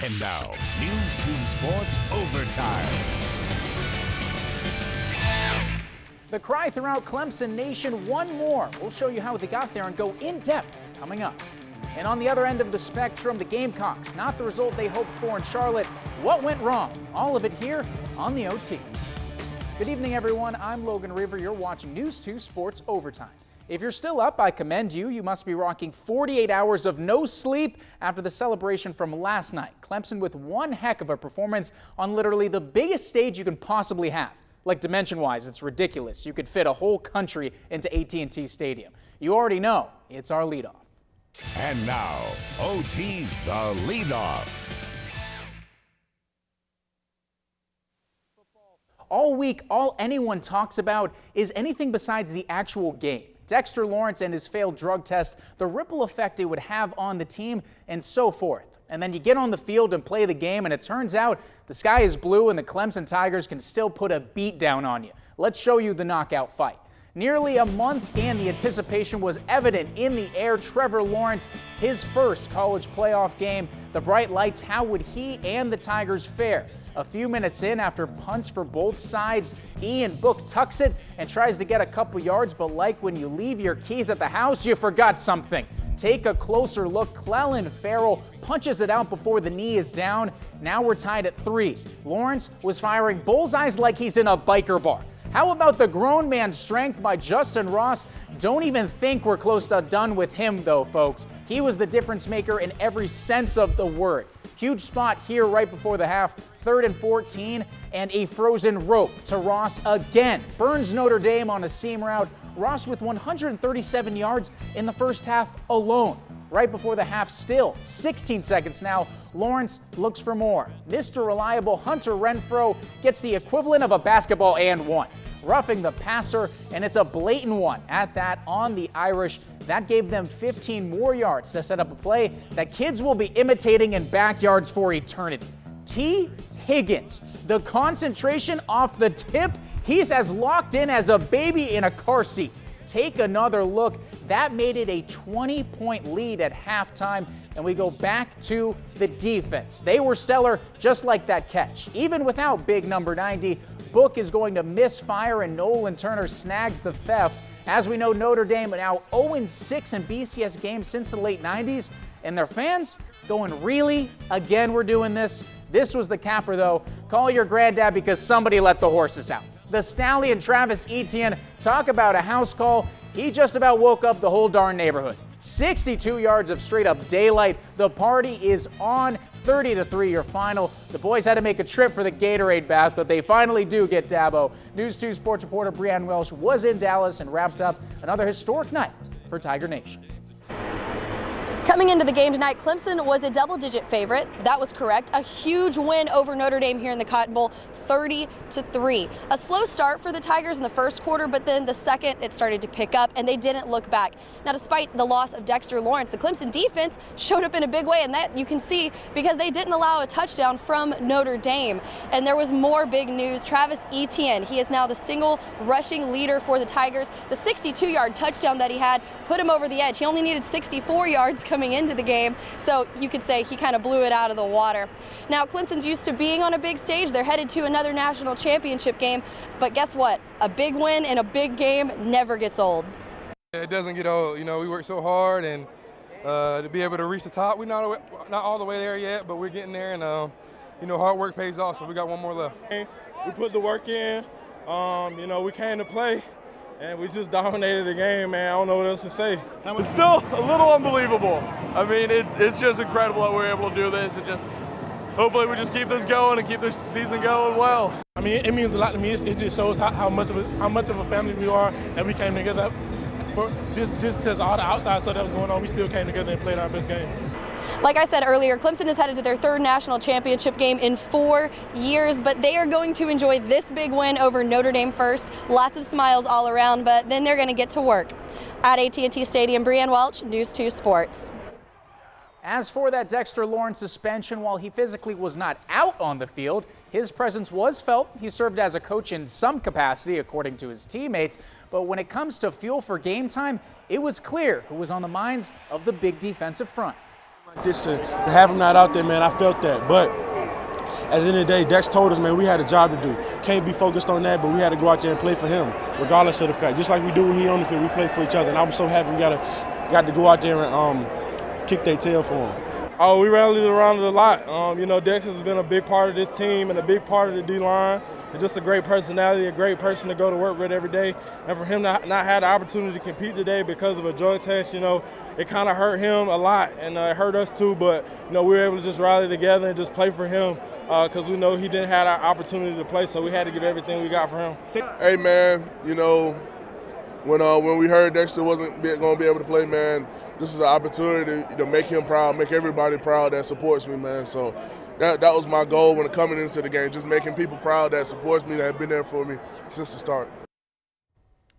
And now, News 2 Sports Overtime. The cry throughout Clemson Nation, one more. We'll show you how they got there and go in depth coming up. And on the other end of the spectrum, the Gamecocks, not the result they hoped for in Charlotte. What went wrong? All of it here on the OT. Good evening, everyone. I'm Logan Reever. You're watching News 2 Sports Overtime. If you're still up, I commend you. You must be rocking 48 hours of no sleep after the celebration from last night. Clemson with one heck of a performance on literally the biggest stage you can possibly have. Like dimension-wise, it's ridiculous. You could fit a whole country into AT&T Stadium. You already know it's our leadoff. And now, OT's the leadoff. All week, all anyone talks about is anything besides the actual game. Dexter Lawrence and his failed drug test, the ripple effect it would have on the team, and so forth. And then you get on the field and play the game, and it turns out the sky is blue and the Clemson Tigers can still put a beat down on you. Let's show you the knockout fight. Nearly a month and the anticipation was evident in the air. Trevor Lawrence, his first college playoff game. The bright lights, how would he and the Tigers fare? A few minutes in, after punts for both sides, Ian Book tucks it and tries to get a couple yards, but like when you leave your keys at the house, you forgot something. Take a closer look. Clelin Ferrell punches it out before the knee is down. Now we're tied at 3. Lawrence was firing bullseyes like he's in a biker bar. How about the grown man strength by Justin Ross? Don't even think we're close to done with him, though, folks. He was the difference maker in every sense of the word. Huge spot here right before the half, 3rd and 14, and a frozen rope to Ross again. Burns Notre Dame on a seam route. Ross with 137 yards in the first half alone. Right before the half still, 16 seconds now, Lawrence looks for more. Mr. Reliable Hunter Renfrow gets the equivalent of a basketball and one. Roughing the passer, and it's a blatant one at that on the Irish. That gave them 15 more yards to set up a play that kids will be imitating in backyards for eternity. T. Higgins, the concentration off the tip, he's as locked in as a baby in a car seat. Take another look. That made it a 20-point lead at halftime, and we go back to the defense. They were stellar, just like that catch. Even without big number 90, Book is going to misfire, and Nolan Turner snags the theft. As we know, Notre Dame are now 0-6 in BCS games since the late 90s, and their fans going, really? Again, we're doing this? This was the capper, though. Call your granddad because somebody let the horses out. The Stallion Travis Etienne, talk about a house call. He just about woke up the whole darn neighborhood. 62 yards of straight up daylight. The party is on. 30-3 your final. The boys had to make a trip for the Gatorade bath, but they finally do get Dabo. News 2 sports reporter Brianne Welsh was in Dallas and wrapped up another historic night for Tiger Nation. Coming into the game tonight, Clemson was a double-digit favorite. That was correct. A huge win over Notre Dame here in the Cotton Bowl, 30-3. A slow start for the Tigers in the first quarter, but then the second it started to pick up, and they didn't look back. Now, despite the loss of Dexter Lawrence, the Clemson defense showed up in a big way, and that you can see because they didn't allow a touchdown from Notre Dame. And there was more big news. Travis Etienne, he is now the single rushing leader for the Tigers. The 62-yard touchdown that he had put him over the edge. He only needed 64 yards coming into the game, so you could say he kind of blew it out of the water. Now, Clemson's used to being on a big stage. They're headed to another national championship game, but guess what? A big win in a big game never gets old. It doesn't get old. You know, we work so hard, and to be able to reach the top, we're not all the way there yet, but we're getting there, and you know, hard work pays off, so we got one more left. We put the work in. You know, we came to play. And we just dominated the game, man. I don't know what else to say. It's still a little unbelievable. I mean, it's just incredible that we're able to do this, and just hopefully we just keep this going and keep this season going well. I mean, it means a lot to me. It just shows how much of a family we are, and we came together. Just because all the outside stuff that was going on, we still came together and played our best game. Like I said earlier, Clemson is headed to their 3rd national championship game in 4 years, but they are going to enjoy this big win over Notre Dame first. Lots of smiles all around, but then they're going to get to work. At AT&T Stadium, Brianne Welch, News 2 Sports. As for that Dexter Lawrence suspension, while he physically was not out on the field, his presence was felt. He served as a coach in some capacity, according to his teammates. But when it comes to fuel for game time, it was clear who was on the minds of the big defensive front. This to have him not out there, man, I felt that. But at the end of the day, Dex told us, man, we had a job to do. Can't be focused on that, but we had to go out there and play for him, regardless of the fact. Just like we do when he on the field, we play for each other. And I was so happy we got to go out there and kick their tail for him. Oh, we rallied around it a lot. You know, Dex has been a big part of this team and a big part of the D-line. And just a great personality, a great person to go to work with every day. And for him to not have the opportunity to compete today because of a drug test, you know, it kind of hurt him a lot, and it hurt us too. But, you know, we were able to just rally together and just play for him because we know he didn't have our opportunity to play, so we had to give everything we got for him. Hey, man, you know, when we heard Dexter wasn't going to be able to play, man, this was an opportunity to make him proud, make everybody proud that supports me, man. So that was my goal when coming into the game, just making people proud that supports me, that have been there for me since the start.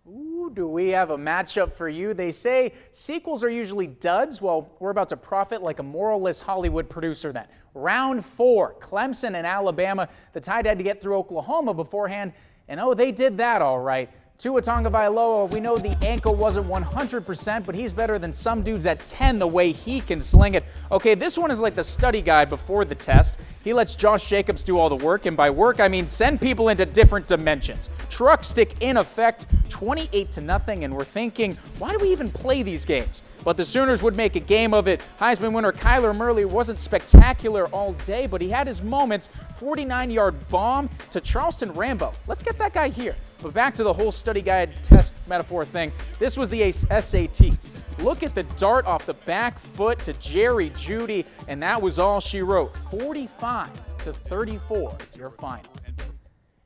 Ooh, do we have a matchup for you? They say sequels are usually duds. Well, we're about to profit like a moralless Hollywood producer then. Round 4, Clemson and Alabama. The Tide had to get through Oklahoma beforehand, and oh, they did that all right. Tua Tagovailoa, we know the ankle wasn't 100%, but he's better than some dudes at 10 the way he can sling it. Okay, this one is like the study guide before the test. He lets Josh Jacobs do all the work, and by work, I mean send people into different dimensions. Truck stick in effect, 28-0, and we're thinking, why do we even play these games? But the Sooners would make a game of it. Heisman winner Kyler Murray wasn't spectacular all day, but he had his moments. 49-yard bomb to Charleston Rambo. Let's get that guy here. But back to the whole study guide test metaphor thing. This was the SATs. Look at the dart off the back foot to Jerry Jeudy, and that was all she wrote. 45-34, your final.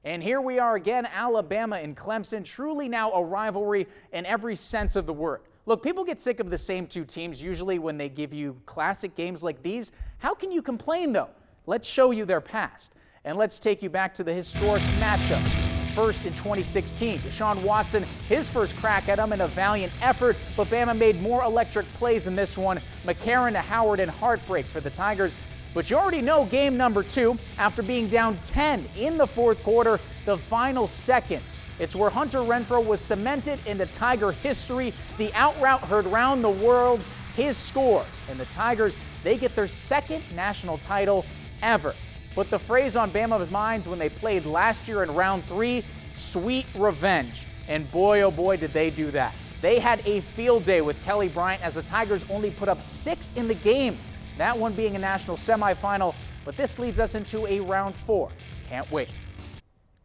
And here we are again, Alabama and Clemson, truly now a rivalry in every sense of the word. Look, people get sick of the same two teams usually when they give you classic games like these. How can you complain, though? Let's show you their past. And let's take you back to the historic matchups. First in 2016, Deshaun Watson, his first crack at him in a valiant effort, but Bama made more electric plays in this one. McCarron to Howard and heartbreak for the Tigers. But you already know game number 2, after being down 10 in the fourth quarter, the final seconds. It's where Hunter Renfrow was cemented into Tiger history. The out route heard round the world, his score. And the Tigers, they get their second national title ever. But the phrase on Bama's minds when they played last year in round 3, sweet revenge. And boy, oh boy, did they do that. They had a field day with Kelly Bryant as the Tigers only put up 6 in the game. That one being a national semifinal, but this leads us into a round 4. Can't wait.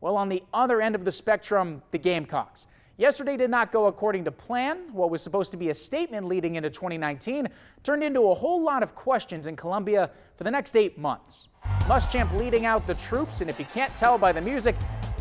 Well, on the other end of the spectrum, the Gamecocks. Yesterday did not go according to plan. What was supposed to be a statement leading into 2019 turned into a whole lot of questions in Columbia for the next 8 months. Muschamp leading out the troops, and if you can't tell by the music,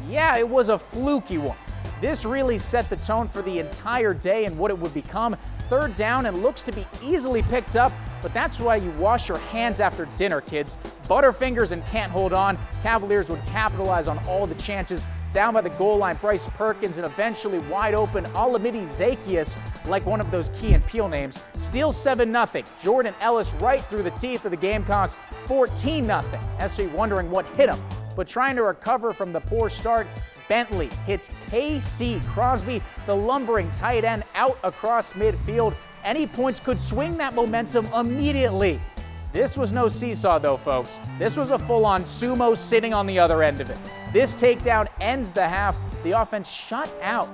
yeah, it was a fluky one. This really set the tone for the entire day and what it would become. Third down and looks to be easily picked up, but that's why you wash your hands after dinner, kids. Butterfingers and can't hold on. Cavaliers would capitalize on all the chances. Down by the goal line, Bryce Perkins, and eventually wide open Olamide Zaccheaus, like one of those Key and Peele names, steals 7-0. Jordan Ellis right through the teeth of the Gamecocks, 14-0. SC wondering what hit him, but trying to recover from the poor start, Bentley hits KC Crosby, the lumbering tight end, out across midfield. Any points could swing that momentum immediately. This was no seesaw though, folks. This was a full-on sumo sitting on the other end of it. This takedown ends the half. The offense shut out.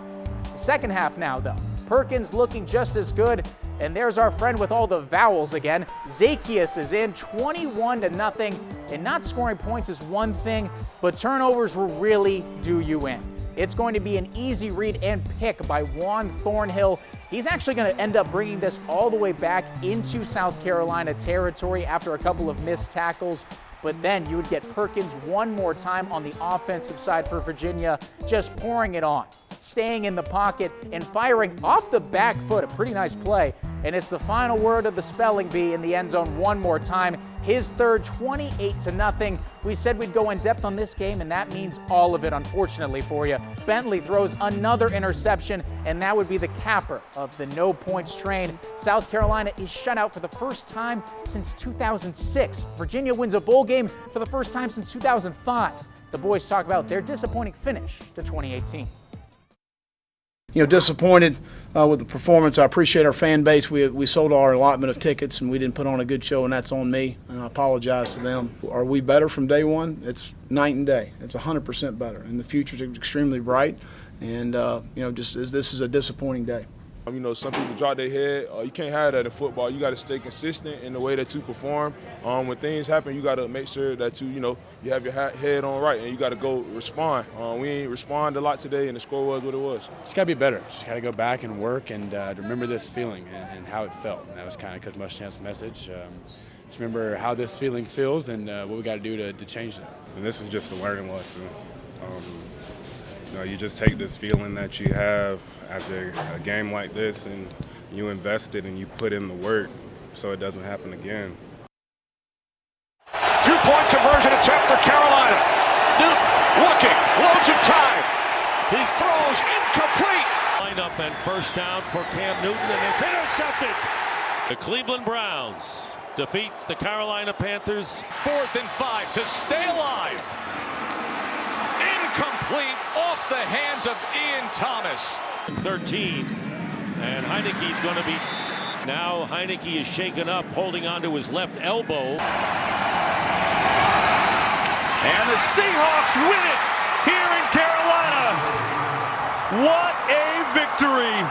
Second half now, though. Perkins looking just as good. And there's our friend with all the vowels again. Zaccheaus is in 21-0. And not scoring points is one thing, but turnovers will really do you in. It's going to be an easy read and pick by Juan Thornhill. He's actually going to end up bringing this all the way back into South Carolina territory after a couple of missed tackles. But then you would get Perkins one more time on the offensive side for Virginia, just pouring it on, staying in the pocket and firing off the back foot. A pretty nice play. And it's the final word of the spelling bee in the end zone one more time. His third, 28-0. We said we'd go in depth on this game, and that means all of it, unfortunately for you. Bentley throws another interception, and that would be the capper of the no-points train. South Carolina is shut out for the first time since 2006. Virginia wins a bowl game for the first time since 2005. The boys talk about their disappointing finish to 2018. Disappointed with the performance. I appreciate our fan base. We sold our allotment of tickets and we didn't put on a good show, and that's on me, and I apologize to them. Are we better from day one? It's night and day. It's 100% better, and the future's extremely bright, and this is a disappointing day. Some people drop their head. You can't have that in football. You got to stay consistent in the way that you perform. When things happen, you got to make sure that you have your head on right, and you got to go respond. We ain't respond a lot today, and the score was what it was. Just got to be better. Just got to go back and work and remember this feeling and how it felt. And that was kind of Coach Muschamp's message. Just remember how this feeling feels and what we got to do to change that. And this is just a learning lesson. You just take this feeling that you have after a game like this and you invest it and you put in the work so it doesn't happen again. 2-point conversion attempt for Carolina. Newton looking, loads of time. He throws incomplete. Lineup and first down for Cam Newton, and it's intercepted. The Cleveland Browns defeat the Carolina Panthers. 4th and 5 to stay alive. Incomplete off the hands of Ian Thomas. 13, and Heineke's going to be, now Heineke is shaken up, holding onto his left elbow. And the Seahawks win it here in Carolina. What a victory.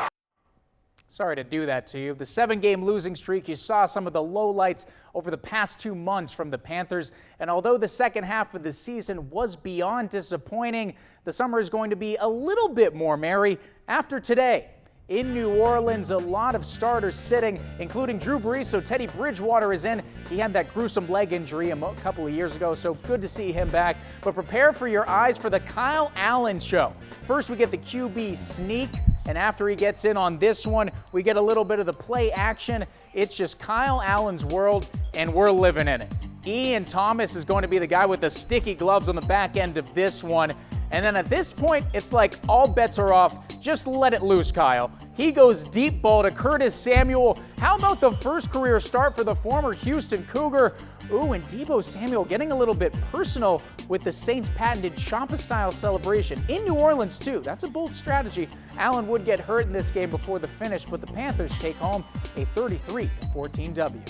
Sorry to do that to you. The 7-game losing streak, you saw some of the lowlights over the past 2 months from the Panthers. And although the second half of the season was beyond disappointing, the summer is going to be a little bit more merry after today. In New Orleans, a lot of starters sitting, including Drew Brees, so Teddy Bridgewater is in. He had that gruesome leg injury a couple of years ago, so good to see him back. But prepare for your eyes for the Kyle Allen show. First, we get the QB sneak. And after he gets in on this one, we get a little bit of the play action. It's just Kyle Allen's world, and we're living in it. Ian Thomas is going to be the guy with the sticky gloves on the back end of this one. And then at this point, it's like all bets are off. Just let it loose, Kyle. He goes deep ball to Curtis Samuel. How about the first career start for the former Houston Cougar? Ooh, and Deebo Samuel getting a little bit personal with the Saints' patented Champa-style celebration. In New Orleans, too. That's a bold strategy. Allen would get hurt in this game before the finish, but the Panthers take home a 33-14 W.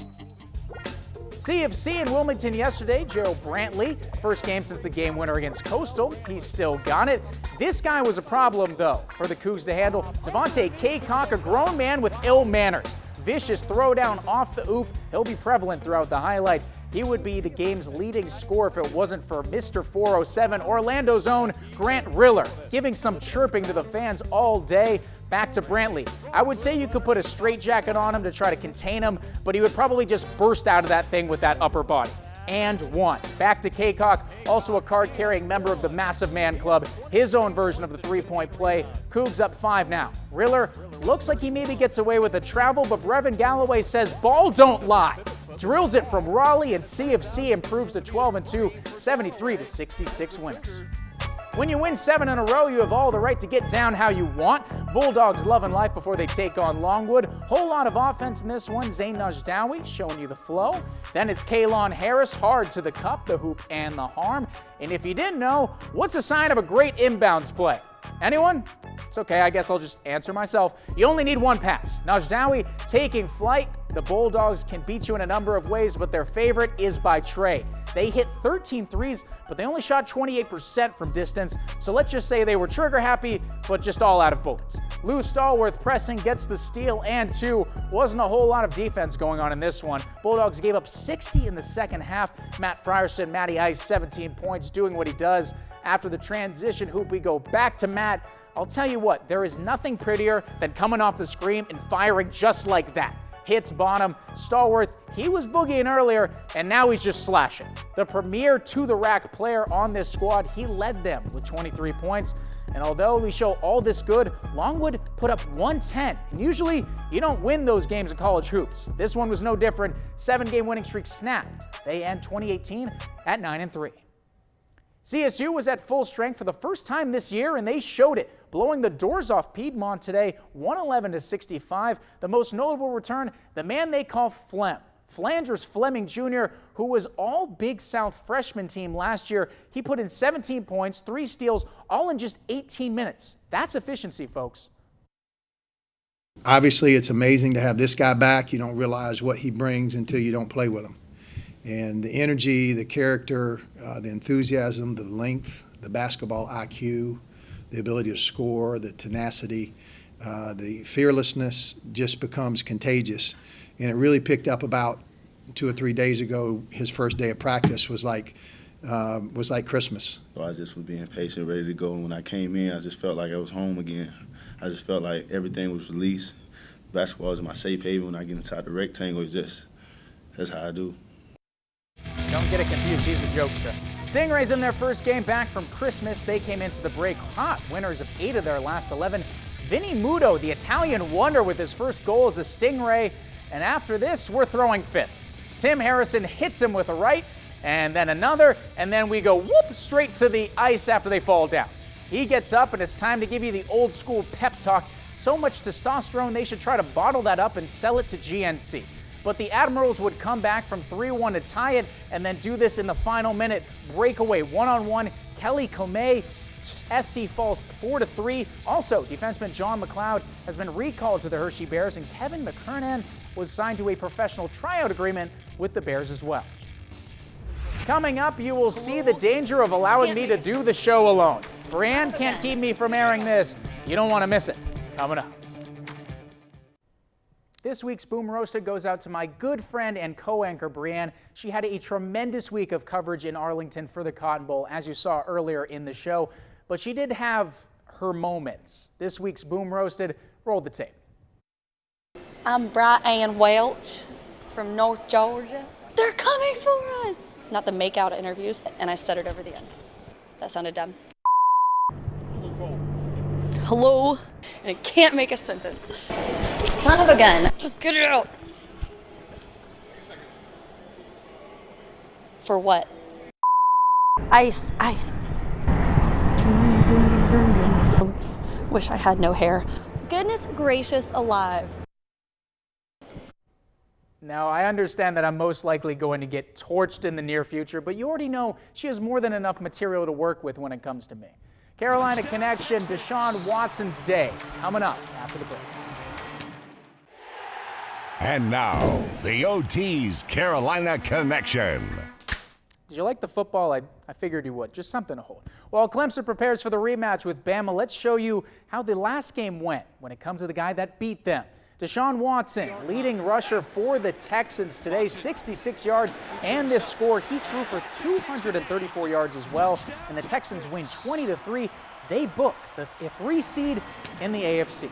CFC in Wilmington yesterday, Joe Brantley, first game since the game winner against Coastal. He's still got it. This guy was a problem, though, for the Cougs to handle. Devontae Kaycock, a grown man with ill manners. Vicious throwdown off the oop. He'll be prevalent throughout the highlight. He would be the game's leading scorer if it wasn't for Mr. 407, Orlando's own Grant Riller, giving some chirping to the fans all day. Back to Brantley. I would say you could put a straitjacket on him to try to contain him, but he would probably just burst out of that thing with that upper body. And one. Back to Kaycock, also a card-carrying member of the Massive Man Club. His own version of the three-point play. Cougs up 5 now. Riller looks like he maybe gets away with a travel, but Brevin Galloway says ball don't lie. Drills it from Raleigh, and CFC improves to 12-2, 73-66 winners. When you win 7 in a row, you have all the right to get down how you want. Bulldogs loving life before they take on Longwood. Whole lot of offense in this one. Zayn Najdawi showing you the flow. Then it's Kaylon Harris, hard to the cup, the hoop, and the harm. And if you didn't know, what's a sign of a great inbounds play? Anyone? It's okay, I guess I'll just answer myself. You only need one pass. Najdawi taking flight. The Bulldogs can beat you in a number of ways, but their favorite is by trade. They hit 13 threes, but they only shot 28% from distance, so let's just say they were trigger happy, but just all out of bullets. Lou Stallworth pressing, gets the steal and 2. Wasn't a whole lot of defense going on in this one. Bulldogs gave up 60 in the second half. Matt Frierson, Matty Ice, 17 points, doing what he does. After the transition hoop, we go back to Matt. I'll tell you what, there is nothing prettier than coming off the screen and firing just like that. Hits bottom. Stallworth, he was boogieing earlier, and now he's just slashing. The premier to-the-rack player on this squad, he led them with 23 points. And although we show all this good, Longwood put up 110. And usually, you don't win those games in college hoops. This one was no different. 7-game winning streak snapped. They end 2018 at 9-3. CSU was at full strength for the first time this year, and they showed it, blowing the doors off Piedmont today, 111-65. The most notable return, the man they call Flem. Flanders Fleming Jr., who was all Big South freshman team last year. He put in 17 points, 3 steals, all in just 18 minutes. That's efficiency, folks. Obviously, it's amazing to have this guy back. You don't realize what he brings until you don't play with him. And the energy, the character, the enthusiasm, the length, the basketball IQ, the ability to score, the tenacity, the fearlessness just becomes contagious. And it really picked up about 2 or 3 days ago. His first day of practice was like Christmas. So I just was being patient, ready to go. And when I came in, I just felt like I was home again. I just felt like everything was released. Basketball is my safe haven. When I get inside the rectangle, that's how I do. Don't get it confused, he's a jokester. Stingrays in their first game back from Christmas. They came into the break hot, winners of 8 of their last 11. Vinny Muto, the Italian wonder, with his first goal as a Stingray. And after this, we're throwing fists. Tim Harrison hits him with a right, and then another, and then we go whoop straight to the ice after they fall down. He gets up, and it's time to give you the old school pep talk. So much testosterone, they should try to bottle that up and sell it to GNC. But the Admirals would come back from 3-1 to tie it, and then do this in the final minute. Breakaway one-on-one, Kelly Comey. SC falls 4-3. Also, defenseman John McLeod has been recalled to the Hershey Bears, and Kevin McKernan was signed to a professional tryout agreement with the Bears as well. Coming up, you will see the danger of allowing me to do the show alone. Brianne can't keep me from airing this. You don't want to miss it. Coming up. This week's Boom Roasted goes out to my good friend and co-anchor, Brianne. She had a tremendous week of coverage in Arlington for the Cotton Bowl, as you saw earlier in the show. But she did have her moments. This week's Boom Roasted, roll the tape. I'm Brian Welch from North Georgia. They're coming for us. Not the make-out interviews, and I stuttered over the end. That sounded dumb. Hello. And I can't make a sentence. Son of a gun. Just get it out. For what? Ice, ice. Wish I had no hair. Goodness gracious alive. Now, I understand that I'm most likely going to get torched in the near future, but you already know she has more than enough material to work with when it comes to me. Carolina Connection, Deshaun Watson's day, coming up after the break. And now, the OT's Carolina Connection. Did you like the football? I figured you would. Just something to hold. While Clemson prepares for the rematch with Bama, let's show you how the last game went when it comes to the guy that beat them. Deshaun Watson, leading rusher for the Texans today, 66 yards, and this score, he threw for 234 yards as well, and the Texans win 20-3. They book the 3 seed in the AFC.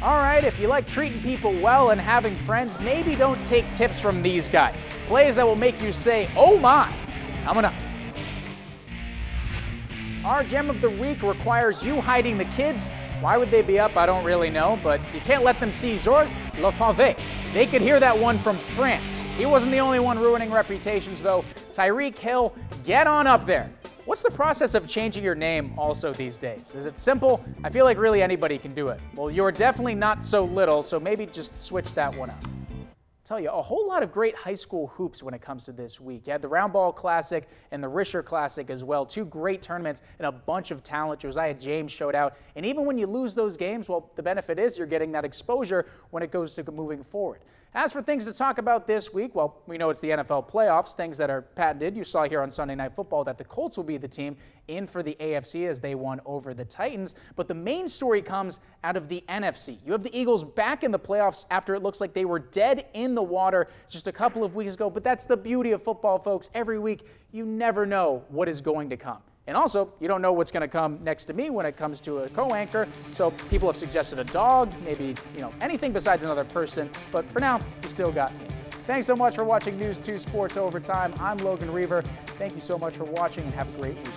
All right, if you like treating people well and having friends, maybe don't take tips from these guys. Plays that will make you say, oh my, coming up. Our gem of the week requires you hiding the kids. Why would they be up? I don't really know, but you can't let them see Georges Lefave. They could hear that one from France. He wasn't the only one ruining reputations, though. Tyreek Hill, get on up there. What's the process of changing your name also these days? Is it simple? I feel like really anybody can do it. Well, you're definitely not so little, so maybe just switch that one up. Tell you, a whole lot of great high school hoops when it comes to this week. You had the Round Ball Classic and the Risher Classic as well. 2 great tournaments and a bunch of talent. Josiah James showed out. And even when you lose those games, well, the benefit is you're getting that exposure when it goes to moving forward. As for things to talk about this week, well, we know it's the NFL playoffs, things that are patented. You saw here on Sunday Night Football that the Colts will be the team in for the AFC as they won over the Titans. But the main story comes out of the NFC. You have the Eagles back in the playoffs after it looks like they were dead in the water just a couple of weeks ago. But that's the beauty of football, folks. Every week, you never know what is going to come. And also, you don't know what's going to come next to me when it comes to a co-anchor. So people have suggested a dog, maybe, anything besides another person. But for now, you still got me. Thanks so much for watching News 2 Sports Overtime. I'm Logan Reever. Thank you so much for watching and have a great week.